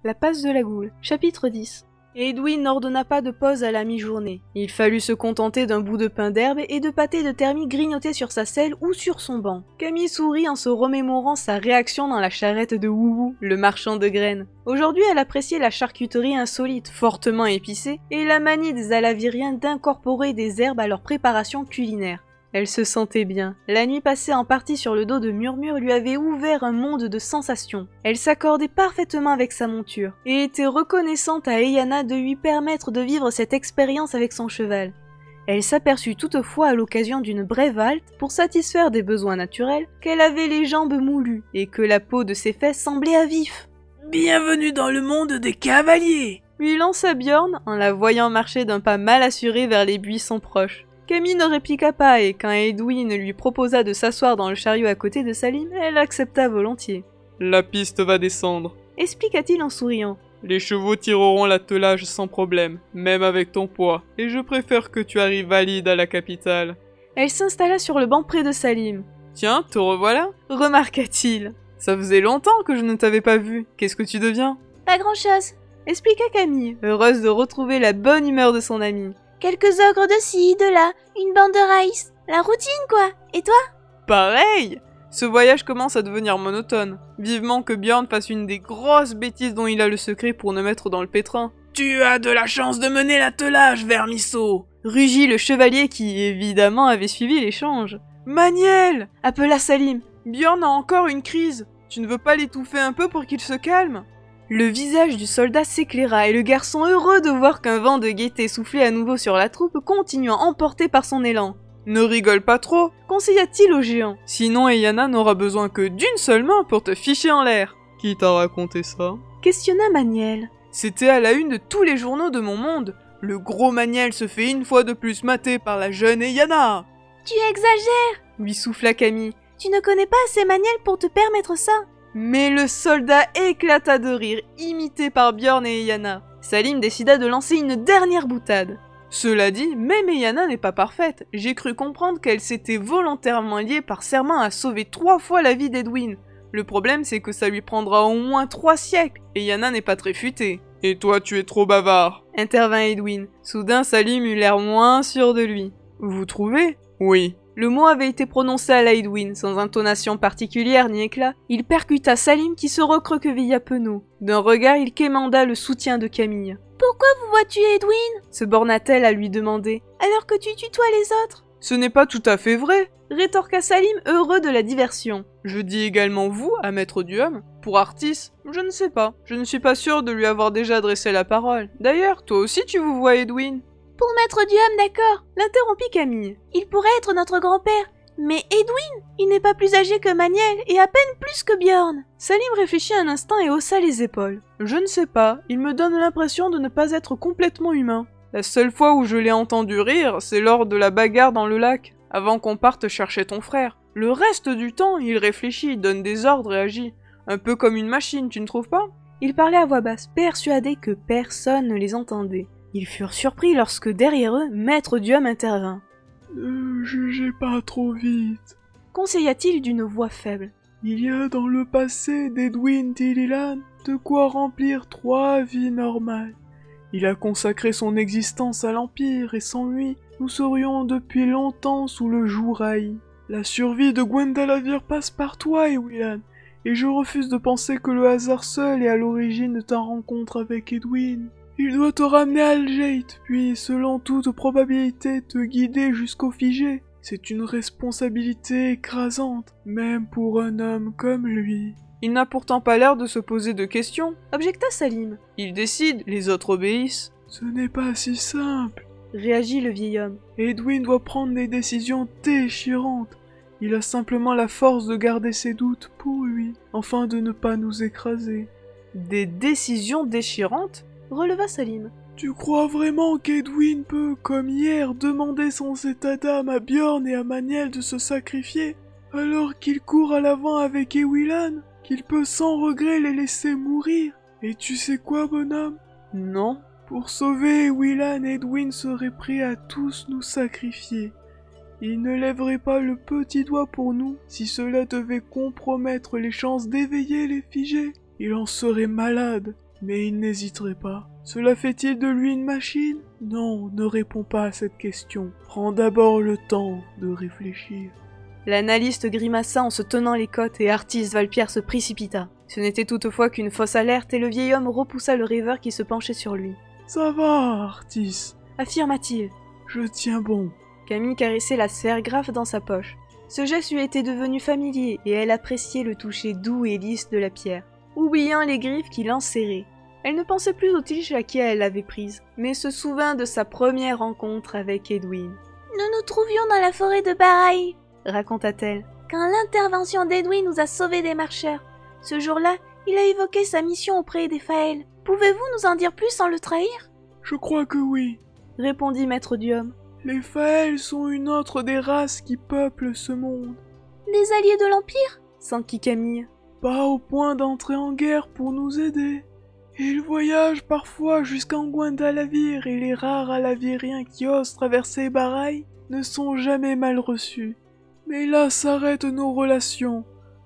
La passe de la goule. Chapitre 10. Edwin n'ordonna pas de pause à la mi-journée. Il fallut se contenter d'un bout de pain d'herbe et de pâté de thermie grignoté sur sa selle ou sur son banc. Camille sourit en se remémorant sa réaction dans la charrette de Woubou, le marchand de graines. Aujourd'hui, elle appréciait la charcuterie insolite, fortement épicée, et la manie des Alaviriens d'incorporer des herbes à leur préparation culinaire. Elle se sentait bien. La nuit passée en partie sur le dos de Murmure lui avait ouvert un monde de sensations. Elle s'accordait parfaitement avec sa monture, et était reconnaissante à Eyana de lui permettre de vivre cette expérience avec son cheval. Elle s'aperçut toutefois à l'occasion d'une brève halte, pour satisfaire des besoins naturels, qu'elle avait les jambes moulues, et que la peau de ses fesses semblait à vif. « Bienvenue dans le monde des cavaliers !» lui lança Bjorn en la voyant marcher d'un pas mal assuré vers les buissons proches. Camille ne répliqua pas et quand Edwin lui proposa de s'asseoir dans le chariot à côté de Salim, elle accepta volontiers. « La piste va descendre, » expliqua-t-il en souriant. « Les chevaux tireront l'attelage sans problème, même avec ton poids, et je préfère que tu arrives valide à la capitale. » Elle s'installa sur le banc près de Salim. « Tiens, te revoilà » remarqua-t-il. « Ça faisait longtemps que je ne t'avais pas vu, qu'est-ce que tu deviens ?»« Pas grand-chose » expliqua Camille, heureuse de retrouver la bonne humeur de son amie. Quelques ogres de ci, de là, une bande de raïs. La routine, quoi. Et toi? Pareil! Ce voyage commence à devenir monotone. Vivement que Bjorn fasse une des grosses bêtises dont il a le secret pour nous mettre dans le pétrin. Tu as de la chance de mener l'attelage, vermisseau! Rugit le chevalier qui, évidemment, avait suivi l'échange. Maniel! Appela Salim. Bjorn a encore une crise. Tu ne veux pas l'étouffer un peu pour qu'il se calme? Le visage du soldat s'éclaira et le garçon, heureux de voir qu'un vent de gaieté soufflait à nouveau sur la troupe, continuant emporté par son élan. « Ne rigole pas trop » conseilla-t-il au géant. « Sinon Eyana n'aura besoin que d'une seule main pour te ficher en l'air. » « Qui t'a raconté ça ?» questionna Maniel. « C'était à la une de tous les journaux de mon monde. Le gros Maniel se fait une fois de plus mater par la jeune Eyana. »« Tu exagères !» lui souffla Camille. « Tu ne connais pas assez Maniel pour te permettre ça !» Mais le soldat éclata de rire, imité par Bjorn et Eyana. Salim décida de lancer une dernière boutade. Cela dit, même Eyana n'est pas parfaite. J'ai cru comprendre qu'elle s'était volontairement liée par serment à sauver 3 fois la vie d'Edwin. Le problème, c'est que ça lui prendra au moins 3 siècles. Eyana n'est pas très futée. Et toi, tu es trop bavard, intervint Edwin. Soudain, Salim eut l'air moins sûr de lui. Vous trouvez? Oui. Le mot avait été prononcé à la Edwin, sans intonation particulière ni éclat. Il percuta Salim qui se recroquevilla penaud. D'un regard, il quémanda le soutien de Camille. « Pourquoi vous vois-tu Edwin ?» se borna-t-elle à lui demander. « Alors que tu tutoies les autres ?» Ce n'est pas tout à fait vrai, rétorqua Salim, heureux de la diversion. Je dis également vous à Maître Duham. Pour Artis, je ne sais pas. Je ne suis pas sûr de lui avoir déjà adressé la parole. D'ailleurs, toi aussi tu vous vois Edwin. Pour Maître Duham, d'accord, l'interrompit Camille. Il pourrait être notre grand-père, mais Edwin, il n'est pas plus âgé que Maniel et à peine plus que Bjorn. Salim réfléchit un instant et haussa les épaules. Je ne sais pas, il me donne l'impression de ne pas être complètement humain. La seule fois où je l'ai entendu rire, c'est lors de la bagarre dans le lac, avant qu'on parte chercher ton frère. Le reste du temps, il réfléchit, donne des ordres et agit. Un peu comme une machine, tu ne trouves pas? Il parlait à voix basse, persuadé que personne ne les entendait. Ils furent surpris lorsque, derrière eux, Maître Duham intervint. « Ne jugez pas trop vite, » conseilla-t-il d'une voix faible. « Il y a dans le passé d'Edwin Tillilan de quoi remplir 3 vies normales. Il a consacré son existence à l'Empire et sans lui, nous serions depuis longtemps sous le joug haï. La survie de Gwendalavir passe par toi, Ewilan, et je refuse de penser que le hasard seul est à l'origine de ta rencontre avec Edwin. Il doit te ramener à Algate, puis, selon toute probabilité, te guider jusqu'au Figé. C'est une responsabilité écrasante, même pour un homme comme lui. » Il n'a pourtant pas l'air de se poser de questions, objecta Salim. Il décide, les autres obéissent. Ce n'est pas si simple, réagit le vieil homme. Edwin doit prendre des décisions déchirantes. Il a simplement la force de garder ses doutes pour lui, afin de ne pas nous écraser. Des décisions déchirantes? Releva Salim. Tu crois vraiment qu'Edwin peut, comme hier, demander sans état d'âme à Bjorn et à Maniel de se sacrifier, alors qu'il court à l'avant avec Ewilan, qu'il peut sans regret les laisser mourir? Et tu sais quoi, bonhomme? Non. Pour sauver Ewilan, Edwin serait prêt à tous nous sacrifier. Il ne lèverait pas le petit doigt pour nous si cela devait compromettre les chances d'éveiller les figés. Il en serait malade. Mais il n'hésiterait pas. Cela fait-il de lui une machine? Non, ne réponds pas à cette question. Prends d'abord le temps de réfléchir. L'analyste grimaça en se tenant les côtes et Artis Valpierre se précipita. Ce n'était toutefois qu'une fausse alerte et le vieil homme repoussa le rêveur qui se penchait sur lui. Ça va, Artis. Affirma-t-il. Je tiens bon. Camille caressait la sphère-graphe dans sa poche. Ce geste lui était devenu familier et elle appréciait le toucher doux et lisse de la pierre, oubliant les griffes qui l'enserraient. Elle ne pensait plus aux tiges à qui elle l'avait prise, mais se souvint de sa première rencontre avec Edwin. Nous nous trouvions dans la forêt de Baraï, Raconta-t-elle. quand l'intervention d'Edwin nous a sauvés des marcheurs. Ce jour-là, il a évoqué sa mission auprès des Faël. Pouvez-vous nous en dire plus sans le trahir? Je crois que oui. Répondit Maître Diom. Les Faël sont une autre des races qui peuplent ce monde. Les alliés de l'Empire? S'enquit Camille. Pas au point d'entrer en guerre pour nous aider. Ils voyagent parfois jusqu'en Gwendalavir et les rares Alaviriens qui osent traverser Baraï ne sont jamais mal reçus. Mais là s'arrêtent nos relations.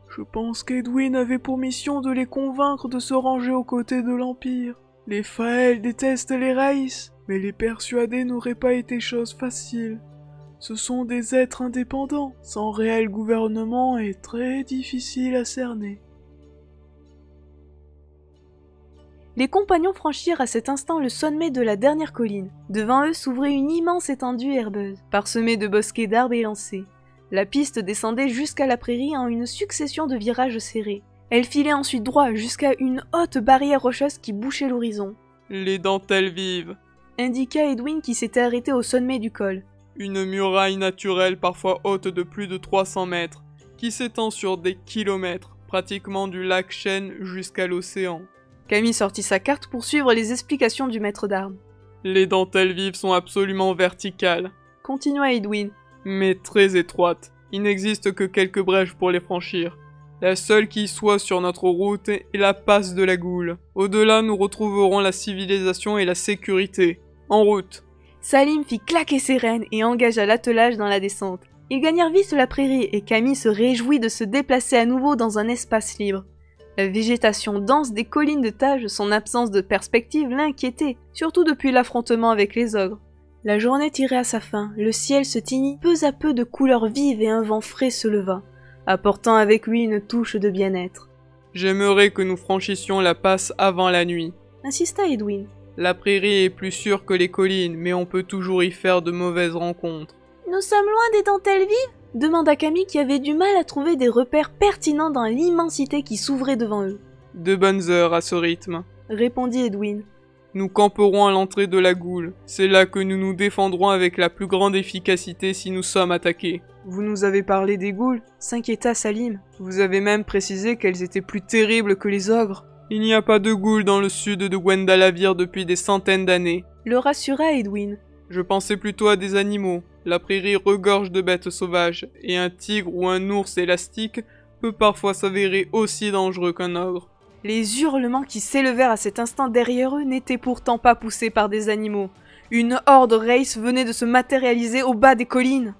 Je pense qu'Edwin avait pour mission de les convaincre de se ranger aux côtés de l'Empire. Les Faël détestent les Raïs, mais les persuader n'aurait pas été chose facile. Ce sont des êtres indépendants, sans réel gouvernement et très difficiles à cerner. Les compagnons franchirent à cet instant le sommet de la dernière colline. Devant eux s'ouvrait une immense étendue herbeuse, parsemée de bosquets d'arbres élancés. La piste descendait jusqu'à la prairie en une succession de virages serrés. Elle filait ensuite droit jusqu'à une haute barrière rocheuse qui bouchait l'horizon. Les dentelles vives. Indiqua Edwin qui s'était arrêté au sommet du col. Une muraille naturelle parfois haute de plus de 300 mètres, qui s'étend sur des kilomètres, pratiquement du lac Chêne jusqu'à l'océan. Camille sortit sa carte pour suivre les explications du maître d'armes. Les dentelles vives sont absolument verticales, Continua Edwin. mais très étroites. Il n'existe que quelques brèches pour les franchir. La seule qui soit sur notre route est la passe de la Goule. Au-delà, nous retrouverons la civilisation et la sécurité. En route. Salim fit claquer ses rênes et engagea l'attelage dans la descente. Ils gagnèrent vite la prairie et Camille se réjouit de se déplacer à nouveau dans un espace libre. La végétation dense des collines de Tage, son absence de perspective l'inquiétait, surtout depuis l'affrontement avec les ogres. La journée tirait à sa fin, le ciel se teignit peu à peu de couleurs vives et un vent frais se leva, apportant avec lui une touche de bien-être. J'aimerais que nous franchissions la passe avant la nuit. Insista Edwin. La prairie est plus sûre que les collines, mais on peut toujours y faire de mauvaises rencontres. Nous sommes loin des dentelles vives? Demanda Camille qui avait du mal à trouver des repères pertinents dans l'immensité qui s'ouvrait devant eux. 2 bonnes heures à ce rythme. Répondit Edwin. Nous camperons à l'entrée de la Goule. C'est là que nous nous défendrons avec la plus grande efficacité si nous sommes attaqués. Vous nous avez parlé des goules, s'inquiéta Salim. Vous avez même précisé qu'elles étaient plus terribles que les ogres. Il n'y a pas de Goule dans le sud de Gwendalavir depuis des centaines d'années. Le rassura Edwin. Je pensais plutôt à des animaux. La prairie regorge de bêtes sauvages, et un tigre ou un ours élastique peut parfois s'avérer aussi dangereux qu'un ogre. Les hurlements qui s'élevèrent à cet instant derrière eux n'étaient pourtant pas poussés par des animaux. Une horde race venait de se matérialiser au bas des collines.